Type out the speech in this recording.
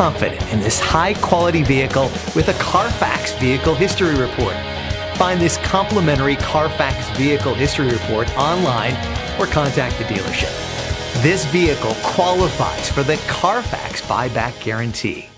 confident in this high-quality vehicle with a Carfax Vehicle History Report. Find this complimentary Carfax Vehicle History Report online or contact the dealership. This vehicle qualifies for the Carfax Buyback Guarantee.